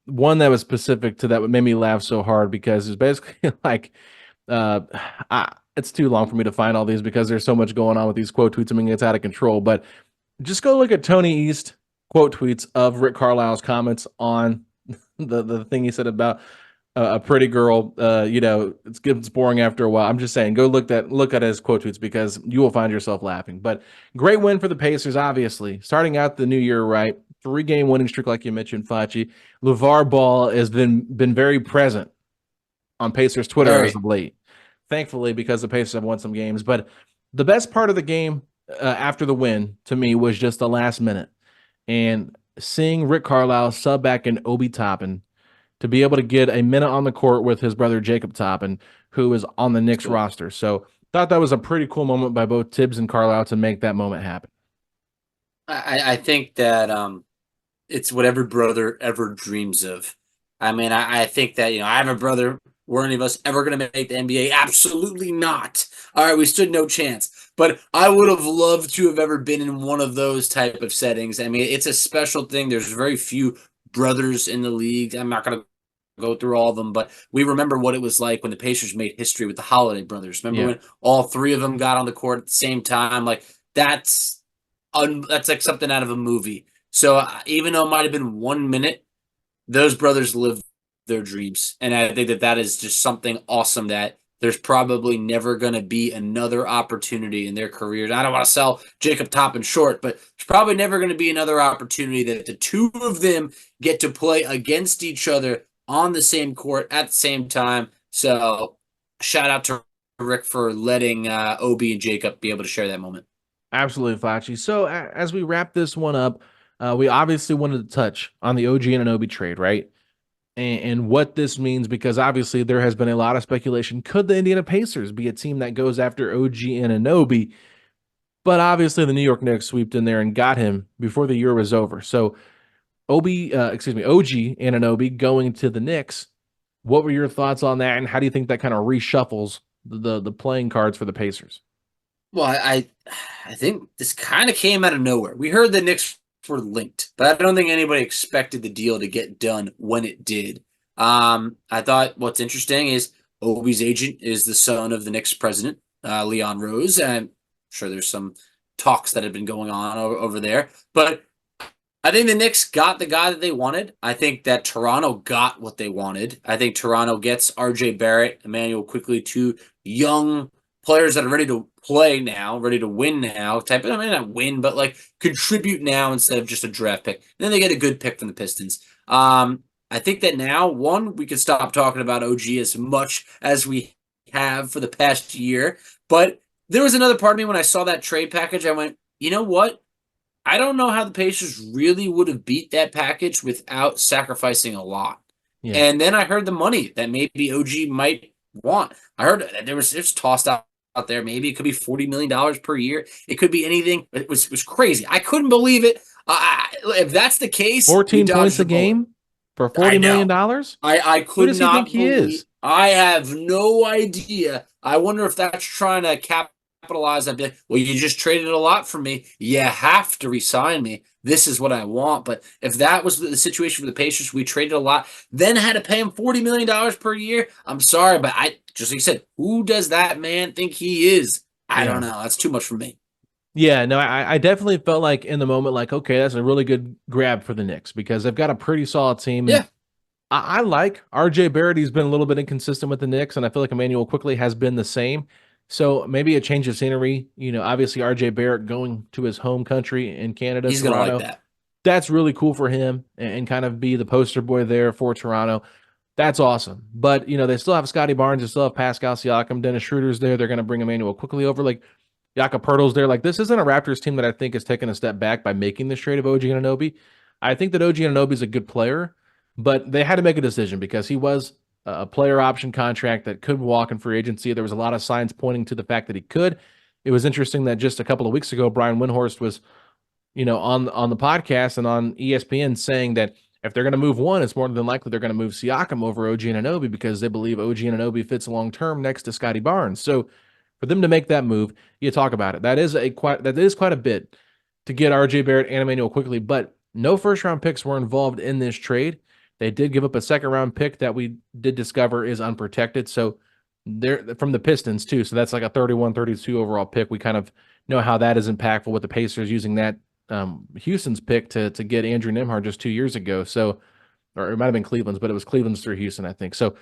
one that was specific to that what made me laugh so hard because it's basically like, it's too long for me to find all these because there's so much going on with these quote tweets. I mean, it's out of control. But just go look at Tony East quote tweets of Rick Carlisle's comments on the thing he said about a pretty girl, it's boring after a while. I'm just saying, go look at his quote tweets because you will find yourself laughing. But great win for the Pacers, obviously. Starting out the new year right, 3-game winning streak, like you mentioned, Facci. LeVar Ball has been very present on Pacers Twitter as of late. Thankfully, because the Pacers have won some games. But the best part of the game after the win, to me, was just the last minute. And seeing Rick Carlisle sub back in Obi Toppin to be able to get a minute on the court with his brother Jacob Toppin, who is on the Knicks roster. So thought that was a pretty cool moment by both Tibbs and Carlisle to make that moment happen. I think that it's what every brother ever dreams of. I mean, I think that, I have a brother. Were any of us ever going to make the NBA? Absolutely not. All right, we stood no chance. But I would have loved to have ever been in one of those type of settings. I mean, it's a special thing. There's very few brothers in the league. I'm not going to go through all of them, but we remember what it was like when the Pacers made history with the Holiday brothers. Remember when all three of them got on the court at the same time? Like, that's like something out of a movie. So even though it might have been 1 minute, those brothers lived their dreams. And I think that is just something awesome that there's probably never going to be another opportunity in their careers. I don't want to sell Jacob Toppin short, but there's probably never going to be another opportunity that the two of them get to play against each other on the same court at the same time. So shout out to Rick for letting Obi and Jacob be able to share that moment. Absolutely, Facci. So as we wrap this one up, we obviously wanted to touch on the OG Anunoby trade, right? And what this means, because obviously there has been a lot of speculation. Could the Indiana Pacers be a team that goes after OG Anunoby? But obviously the New York Knicks swooped in there and got him before the year was over. So OG Anunoby going to the Knicks. What were your thoughts on that, and how do you think that kind of reshuffles the playing cards for the Pacers? Well, I think this kind of came out of nowhere. We heard the Knicks were linked, but I don't think anybody expected the deal to get done when it did. I thought what's interesting is Obi's agent is the son of the Knicks president, Leon Rose. I'm sure there's some talks that have been going on over there, but I think the Knicks got the guy that they wanted. I think that Toronto got what they wanted. I think Toronto gets R.J. Barrett, Emmanuel Quickley, two young players that are ready to play now, ready to win now. I mean, not win, but like contribute now instead of just a draft pick. And then they get a good pick from the Pistons. I think that now, we can stop talking about OG as much as we have for the past year. But there was another part of me when I saw that trade package. I went, you know what? I don't know how the Pacers really would have beat that package without sacrificing a lot. Yeah. And then I heard the money that maybe OG might want. I heard that it's tossed out there. Maybe it could be $40 million per year. It could be anything. It was crazy. I couldn't believe it. If that's the case, 14 points a game for $40 million? I could Who does not he think he is? I have no idea. I wonder if that's trying to capitalize. I'd be like, well, you just traded a lot from me. You have to resign me. This is what I want. But if that was the situation for the Pacers, we traded a lot, then had to pay him $40 million per year. I'm sorry, but just like you said, who does that man think he is? I don't know. That's too much for me. Yeah, no, I definitely felt like in the moment, like, okay, that's a really good grab for the Knicks because they've got a pretty solid team. Yeah. I like RJ Barrett. He's been a little bit inconsistent with the Knicks, and I feel like Emmanuel Quickley has been the same. So maybe a change of scenery. Obviously RJ Barrett going to his home country in Canada. He's Toronto. going to like that. That's really cool for him and kind of be the poster boy there for Toronto. That's awesome. But, they still have Scotty Barnes. They still have Pascal Siakam. Dennis Schroeder's there. They're going to bring Emmanuel Quickley over. Like, Jakob Poeltl's there. Like, this isn't a Raptors team that I think has taken a step back by making this trade of OG Anunoby. I think that OG Anunoby is a good player, but they had to make a decision because he was a player option contract that could walk in free agency. There was a lot of signs pointing to the fact that he could. It was interesting that just a couple of weeks ago, Brian Windhorst was, on the podcast and on ESPN saying that if they're going to move one, it's more than likely they're going to move Siakam over OG Anunoby because they believe OG Anunoby fits long-term next to Scotty Barnes. So for them to make that move, you talk about it. That is quite a bit to get RJ Barrett and Emmanuel Quickley, but no first-round picks were involved in this trade. They did give up a second-round pick that we did discover is unprotected. So they're from the Pistons too. So that's like a 31-32 overall pick. We kind of know how that is impactful with the Pacers using that Houston's pick to get Andrew Nembhard just 2 years ago. So or it might have been Cleveland's, but it was Cleveland's through Houston, I think. So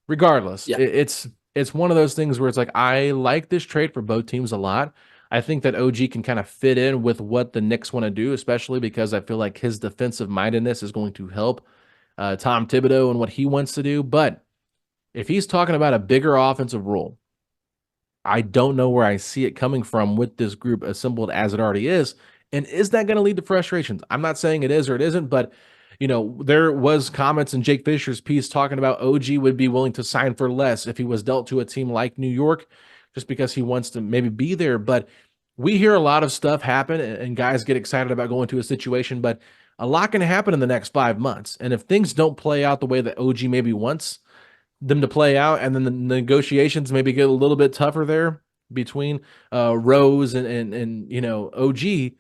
regardless, Yeah. it's one of those things where it's like, I like this trade for both teams a lot. I think that OG can kind of fit in with what the Knicks want to do, especially because I feel like his defensive mindedness is going to help Tom Thibodeau and what he wants to do. But if he's talking about a bigger offensive role, I don't know where I see it coming from with this group assembled as it already is. And is that going to lead to frustrations? I'm not saying it is or it isn't, but there was comments in Jake Fisher's piece talking about OG would be willing to sign for less if he was dealt to a team like New York, just because he wants to maybe be there. But we hear a lot of stuff happen and guys get excited about going to a situation, but a lot can happen in the next 5 months. And if things don't play out the way that OG maybe wants them to play out, and then the negotiations maybe get a little bit tougher there between Rose and OG,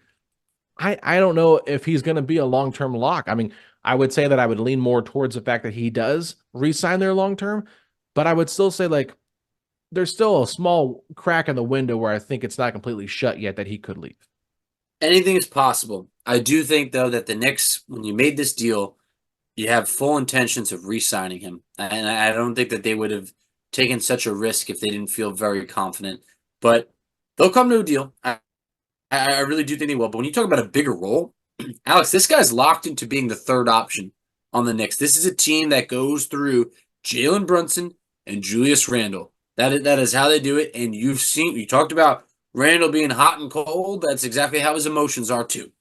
I don't know if he's going to be a long-term lock. I mean, I would say that I would lean more towards the fact that he does re-sign there long-term, but I would still say, like, there's still a small crack in the window where I think it's not completely shut yet that he could leave. Anything is possible. I do think, though, that the Knicks, when you made this deal, you have full intentions of re-signing him. And I don't think that they would have taken such a risk if they didn't feel very confident. But they'll come to a deal. I really do think they will. But when you talk about a bigger role, Alex, this guy's locked into being the third option on the Knicks. This is a team that goes through Jalen Brunson and Julius Randle. That is how they do it. And you talked about Randle being hot and cold. That's exactly how his emotions are too.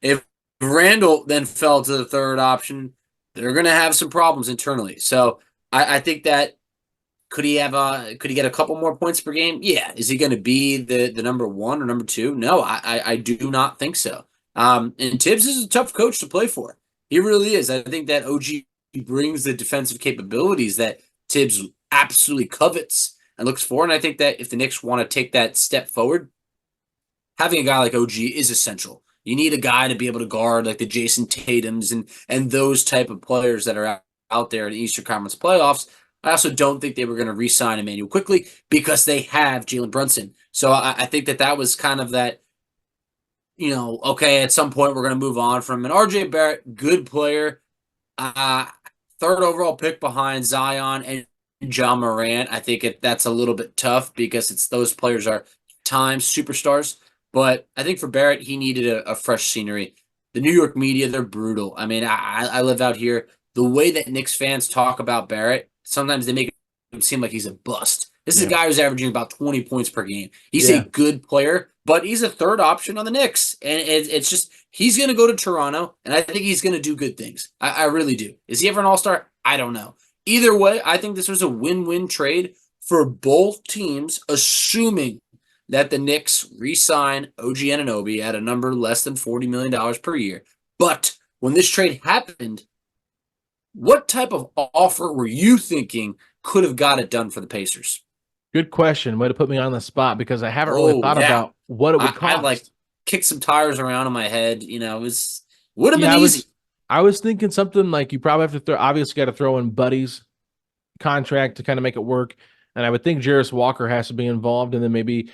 If Randle then fell to the third option, they're going to have some problems internally. So I think that could he get a couple more points per game? Yeah. Is he going to be the number one or number two? No, I do not think so. And Tibbs is a tough coach to play for. He really is. I think that OG brings the defensive capabilities that Tibbs absolutely covets and looks for. And I think that if the Knicks want to take that step forward, having a guy like OG is essential. You need a guy to be able to guard like the Jason Tatums and those type of players that are out there in the Eastern Conference playoffs. I also don't think they were going to re-sign Emmanuel quickly because they have Jalen Brunson. So I think that was kind of that, okay, at some point we're going to move on from an RJ Barrett, good player, third overall pick behind Zion and John Morant. I think that's a little bit tough because those players are times superstars. But I think for Barrett, he needed a fresh scenery. The New York media, they're brutal. I mean, I live out here. The way that Knicks fans talk about Barrett, sometimes they make him seem like he's a bust. This is a guy who's averaging about 20 points per game. He's a good player, but he's a third option on the Knicks. And it's just, he's going to go to Toronto, and I think he's going to do good things. I really do. Is he ever an all-star? I don't know. Either way, I think this was a win-win trade for both teams, assuming that the Knicks re-sign OG Anunoby at a number less than $40 million per year. But when this trade happened, what type of offer were you thinking could have got it done for the Pacers? Good question. Way to put me on the spot because I haven't really thought about what it would cost. I kicked some tires around in my head. Would have been easy. I was thinking something like you probably have to obviously got to throw in Buddy's contract to kind of make it work. And I would think Jarris Walker has to be involved, and then maybe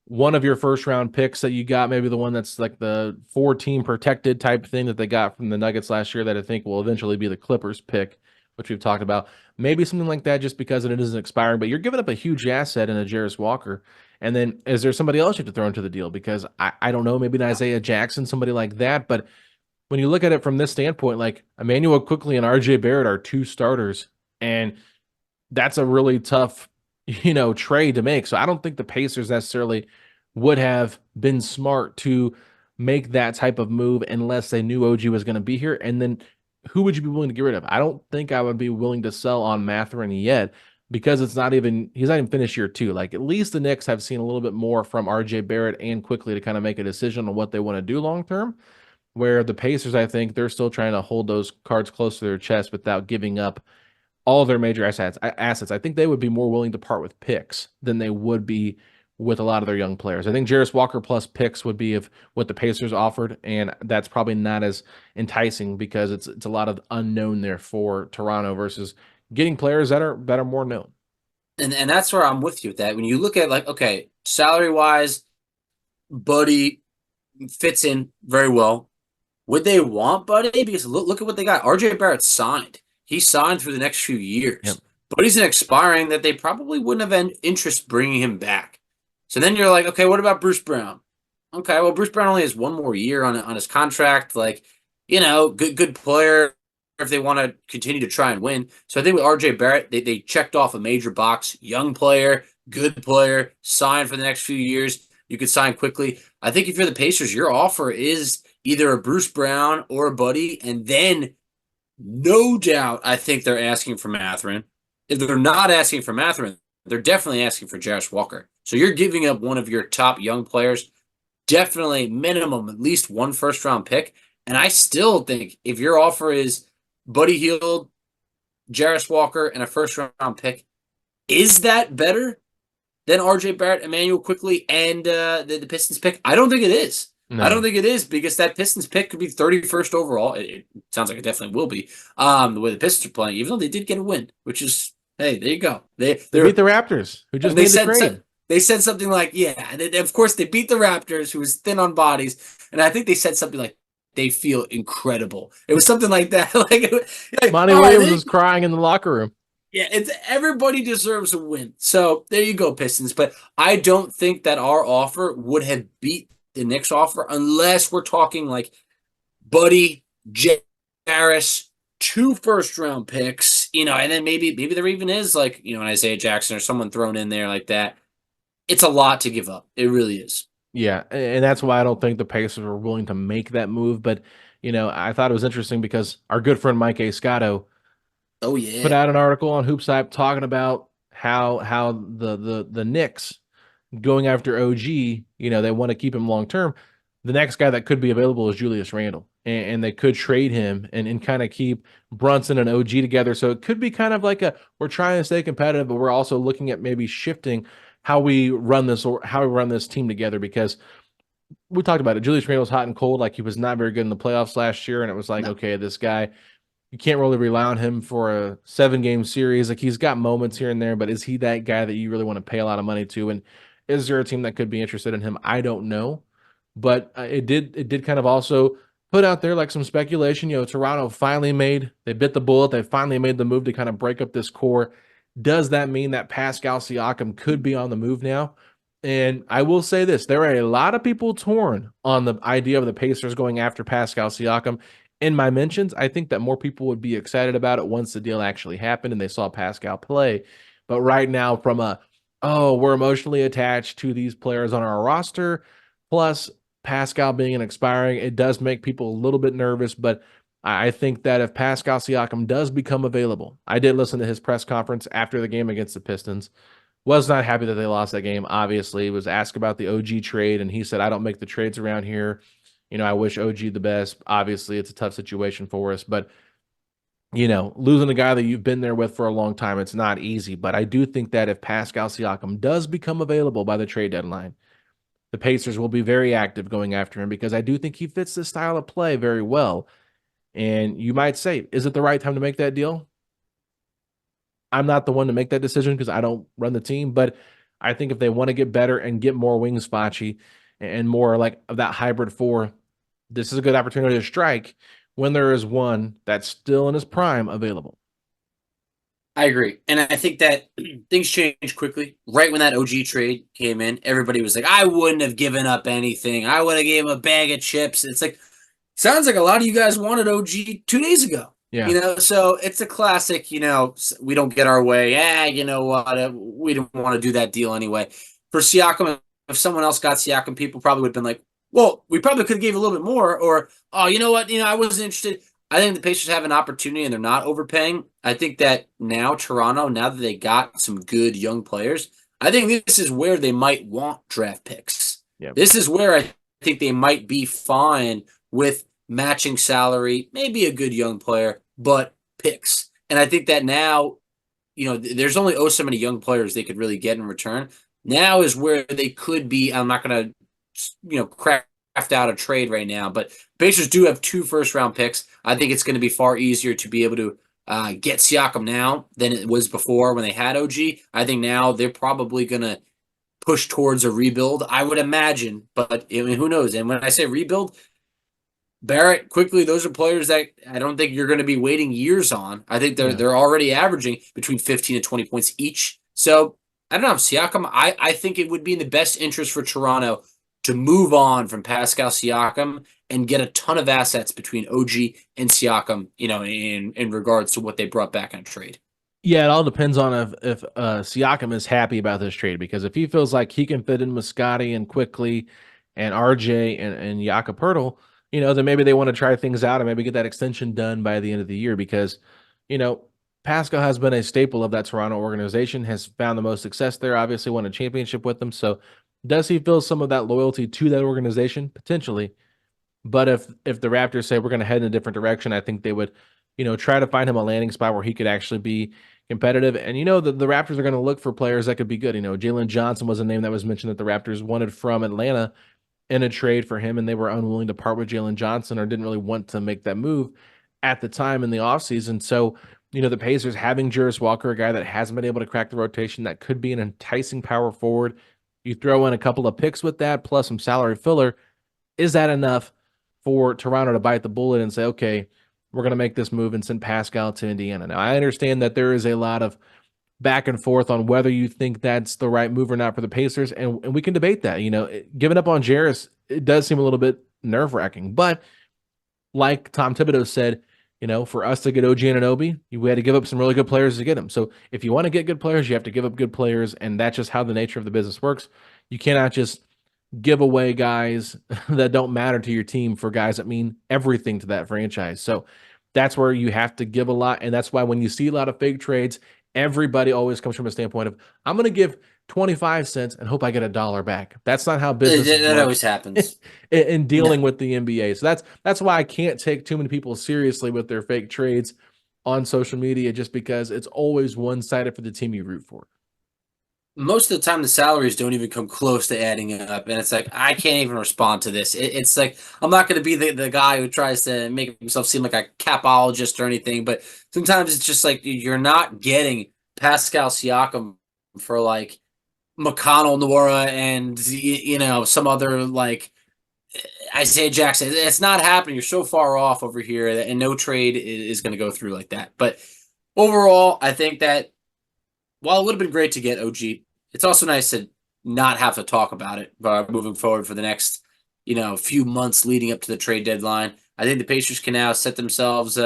one of your first round picks that you got, maybe the one that's like the 4-team protected type thing that they got from the Nuggets last year that I think will eventually be the Clippers pick, which we've talked about. Maybe something like that just because it isn't expiring, but you're giving up a huge asset in a Jarris Walker. And then is there somebody else you have to throw into the deal? Because I don't know, maybe an Isaiah Jackson, somebody like that. But when you look at it from this standpoint, like Emmanuel Quickley and RJ Barrett are two starters, and that's a really tough trade to make. So I don't think the Pacers necessarily would have been smart to make that type of move unless they knew OG was going to be here. And then who would you be willing to get rid of? I don't think I would be willing to sell on Mathurin yet because he's not even finished year 2. Like, at least the Knicks have seen a little bit more from RJ Barrett and Quickly to kind of make a decision on what they want to do long term, where the Pacers, I think they're still trying to hold those cards close to their chest without giving up all their major assets. I think they would be more willing to part with picks than they would be with a lot of their young players. I think Jarris Walker plus picks would be of what the Pacers offered, and that's probably not as enticing because it's a lot of unknown there for Toronto versus getting players that are more known. And that's where I'm with you with that. When you look at, like, okay, salary-wise, Buddy fits in very well would they want Buddy? Because look at what they got. RJ Barrett signed. He signed for the next few years. Yep. Buddy's an expiring that they probably wouldn't have interest bringing him back. So then you're like, okay, what about Bruce Brown? Okay, well, Bruce Brown only has one more year on his contract. Like, good player if they want to continue to try and win. So I think with RJ Barrett, they checked off a major box. Young player, good player, signed for the next few years. You could sign quickly. I think if you're the Pacers, your offer is either a Bruce Brown or a Buddy, and then no doubt I think they're asking for Mathurin. If they're not asking for Mathurin, they're definitely asking for Jarris Walker. So you're giving up one of your top young players, definitely minimum at least one first-round pick. And I still think if your offer is Buddy Hield, Jarris Walker, and a first-round pick, is that better than RJ Barrett, Emmanuel Quickley, and the Pistons pick? I don't think it is. No. I don't think it is because that Pistons pick could be 31st overall. It sounds like it definitely will be the way the Pistons are playing, even though they did get a win, which is, hey, there you go. They beat the Raptors, who just made the trade. They said something like, and of course they beat the Raptors, who was thin on bodies, and I think they said something like, they feel incredible. It was something like that. Monty Williams was crying in the locker room. Yeah, everybody deserves a win. So there you go, Pistons. But I don't think that our offer would have beat the Knicks offer unless we're talking like Buddy, Jarris, 2 first-round picks, and then maybe there even is like, an Isaiah Jackson or someone thrown in there like that. It's a lot to give up. It really is. Yeah, and that's why I don't think the Pacers were willing to make that move. But, I thought it was interesting because our good friend Mike Escato put out an article on Hoops Hype talking about how the Knicks going after OG, they want to keep him long term. The next guy that could be available is Julius Randle, and they could trade him and kind of keep Brunson and OG together. So it could be kind of like we're trying to stay competitive, but we're also looking at maybe shifting how we run this team together, because we talked about it. Julius Randle was hot and cold. Like, he was not very good in the playoffs last year. And it was like, okay, this guy, you can't really rely on him for a 7-game series. Like, he's got moments here and there, but is he that guy that you really want to pay a lot of money to? And is there a team that could be interested in him? I don't know. But it did kind of also put out there like some speculation. Toronto they bit the bullet. They finally made the move to kind of break up this core. Does that mean that Pascal Siakam could be on the move now? And I will say this, there are a lot of people torn on the idea of the Pacers going after Pascal Siakam. In my mentions, I think that more people would be excited about it once the deal actually happened and they saw Pascal play. But right now, from we're emotionally attached to these players on our roster, plus Pascal being an expiring, it does make people a little bit nervous. But I think that if Pascal Siakam does become available, I did listen to his press conference after the game against the Pistons. Was not happy that they lost that game, obviously. Was asked about the OG trade, and he said, I don't make the trades around here. I wish OG the best. Obviously, it's a tough situation for us. But, losing a guy that you've been there with for a long time, it's not easy. But I do think that if Pascal Siakam does become available by the trade deadline, the Pacers will be very active going after him, because I do think he fits this style of play very well. And you might say, is it the right time to make that deal? I'm not the one to make that decision because I don't run the team, but I think if they want to get better and get more wings, Facci, and more like of that hybrid 4, this is a good opportunity to strike when there is one that's still in his prime available. I agree. And I think that things changed quickly. Right when that OG trade came in, everybody was like, I wouldn't have given up anything. I would have gave him a bag of chips. It's like, sounds like a lot of you guys wanted OG 2 days ago. Yeah. So it's a classic, we don't get our way. What? We didn't want to do that deal anyway. For Siakam, if someone else got Siakam, people probably would have been like, well, we probably could have gave a little bit more, or, oh, you know what? I wasn't interested. I think the Pacers have an opportunity and they're not overpaying. I think that now Toronto, now that they got some good young players, I think this is where they might want draft picks. Yep. This is where I think they might be fine with matching salary, maybe a good young player, but picks. And I think that now, there's only so many young players they could really get in return. Now is where they could be. I'm not going to, craft out a trade right now, but Pacers do have 2 first-round picks. I think it's going to be far easier to be able to get Siakam now than it was before when they had OG. I think now they're probably going to push towards a rebuild, I would imagine, but who knows? And when I say rebuild, Barrett, quickly, those are players that I don't think you're going to be waiting years on. I think they're already averaging between 15 and 20 points each. So I don't know. Siakam, I think it would be in the best interest for Toronto to move on from Pascal Siakam and get a ton of assets between OG and Siakam, in regards to what they brought back on trade. Yeah, it all depends on if Siakam is happy about this trade, because if he feels like he can fit in with Scotty and Quickly and RJ and Jakob Poeltl, then maybe they want to try things out and maybe get that extension done by the end of the year, because, Pascal has been a staple of that Toronto organization, has found the most success there, obviously won a championship with them. So does he feel some of that loyalty to that organization? Potentially. But if the Raptors say we're going to head in a different direction, I think they would, try to find him a landing spot where he could actually be competitive. And the Raptors are going to look for players that could be good. Jalen Johnson was a name that was mentioned that the Raptors wanted from Atlanta in a trade for him, and they were unwilling to part with Jalen Johnson or didn't really want to make that move at the time in the offseason. So, the Pacers having Juris Walker, a guy that hasn't been able to crack the rotation, that could be an enticing power forward. You throw in a couple of picks with that, plus some salary filler. Is that enough for Toronto to bite the bullet and say, okay, we're going to make this move and send Pascal to Indiana? Now, I understand that there is a lot of back and forth on whether you think that's the right move or not for the Pacers, and we can debate that. Giving up on Juris, it does seem a little bit nerve-wracking, but like Tom Thibodeau said, for us to get OG Anunoby, we had to give up some really good players to get him. So if you want to get good players, you have to give up good players, and that's just how the nature of the business works. You cannot just give away guys that don't matter to your team for guys that mean everything to that franchise. So that's where you have to give a lot, and that's why when you see a lot of fake trades, everybody always comes from a standpoint of, I'm going to give 25 cents and hope I get $1 back. That's not how business works. That always happens in dealing with the NBA. So that's why I can't take too many people seriously with their fake trades on social media, just because it's always one-sided for the team you root for. Most of the time, the salaries don't even come close to adding up, and it's like, I can't even respond to this. It's like, I'm not going to be the guy who tries to make himself seem like a capologist or anything, but sometimes it's just like, you're not getting Pascal Siakam for like McConnell, Nora, and some other like Isaiah Jackson. It's not happening. You're so far off over here, and no trade is going to go through like that. But overall, I think that while it would have been great to get OG, it's also nice to not have to talk about it moving forward for the next few months leading up to the trade deadline. I think the Pacers can now set themselves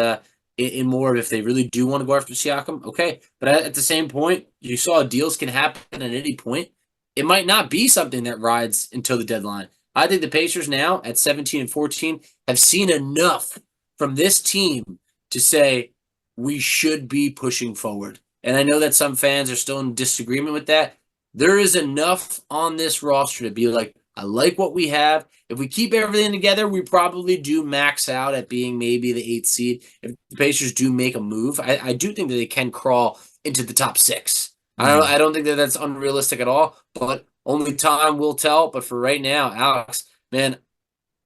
in more of, if they really do want to go after Siakam, okay. But at the same point, you saw deals can happen at any point. It might not be something that rides until the deadline. I think the Pacers now at 17 and 14 have seen enough from this team to say we should be pushing forward. And I know that some fans are still in disagreement with that. There is enough on this roster to be like, I like what we have. If we keep everything together, we probably do max out at being maybe the 8th seed. If the Pacers do make a move, I do think that they can crawl into the top 6. I don't think that that's unrealistic at all, but only time will tell. But for right now, Alex, man,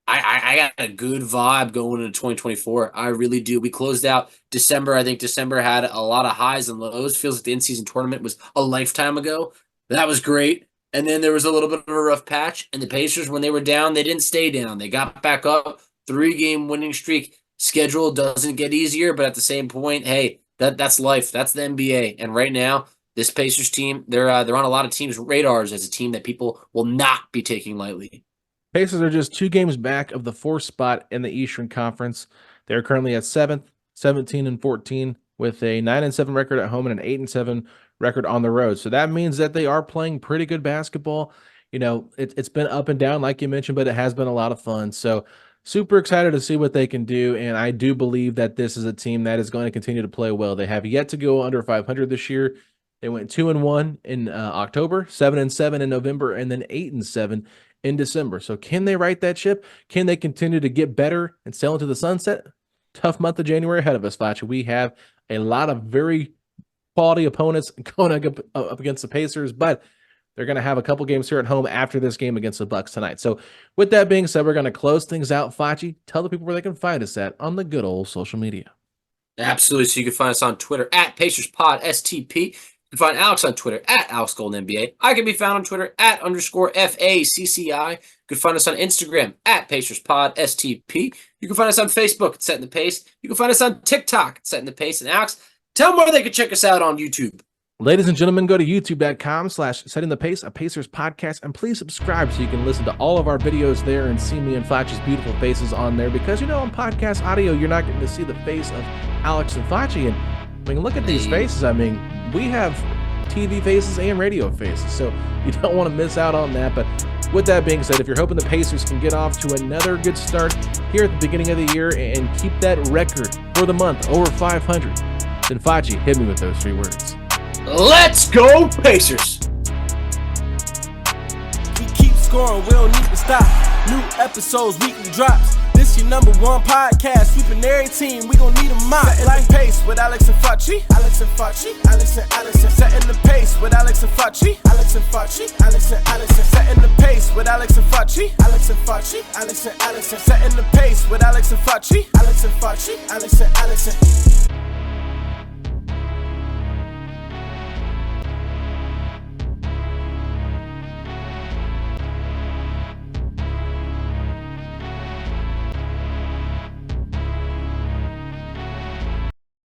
I got a good vibe going into 2024. I really do. We closed out December. I think December had a lot of highs and lows. Feels like the in-season tournament was a lifetime ago. That was great. And then there was a little bit of a rough patch. And the Pacers, when they were down, they didn't stay down. They got back up. 3-game winning streak. Schedule doesn't get easier, but at the same point, hey, that's life. That's the NBA. And right now, this Pacers team, they're on a lot of teams' radars as a team that people will not be taking lightly. Pacers are just 2 games back of the 4th spot in the Eastern Conference. They're currently at 7th, 17 and 14, with a 9-7 record at home and an 8-7 record on the road. So that means that they are playing pretty good basketball. It's been up and down, like you mentioned, but it has been a lot of fun. So super excited to see what they can do. And I do believe that this is a team that is going to continue to play well. They have yet to go under 500 this year. They went 2-1 in October, 7-7 in November, and then 8-7 in December. So can they right that ship? Can they continue to get better and sail into the sunset? Tough month of January ahead of us, Facci. We have a lot of very quality opponents going up against the Pacers, but they're going to have a couple games here at home after this game against the Bucks tonight. So with that being said, we're going to close things out. Facci, tell the people where they can find us at on the good old social media. Absolutely. So you can find us on Twitter at PacersPod STP. You can find Alex on Twitter at AlexGoldenNBA. I can be found on Twitter at _FACCI. You can find us on Instagram at PacersPod, STP. You can find us on Facebook at Setting the Pace. You can find us on TikTok at Setting the Pace. And Alex, tell them where they can check us out on YouTube. Ladies and gentlemen, go to youtube.com/Setting the Pace, a Pacers podcast, and please subscribe so you can listen to all of our videos there and see me and Facci's beautiful faces on there. Because, on podcast audio, you're not getting to see the face of Alex and Facci. And, look at these faces. We have TV faces and radio faces, so you don't want to miss out on that. But with that being said, if you're hoping the Pacers can get off to another good start here at the beginning of the year and keep that record for the month over 500, then Facci, hit me with those 3 words. Let's go, Pacers! We keep scoring, we don't need to stop. New episodes, weekly drops. This your number 1 podcast. Sweeping every team, we gon' need a mop. Setting the pace with Alex and Facci. Alex and Facci. Alex and Allison. Setting the pace with Alex and Facci. Alex and Facci. Alex and Allison. Setting the pace with Alex and Facci. Alex and Facci. Alex and Allison. Setting the pace with Alex and Facci. Alex and Facci. Alex and Allison.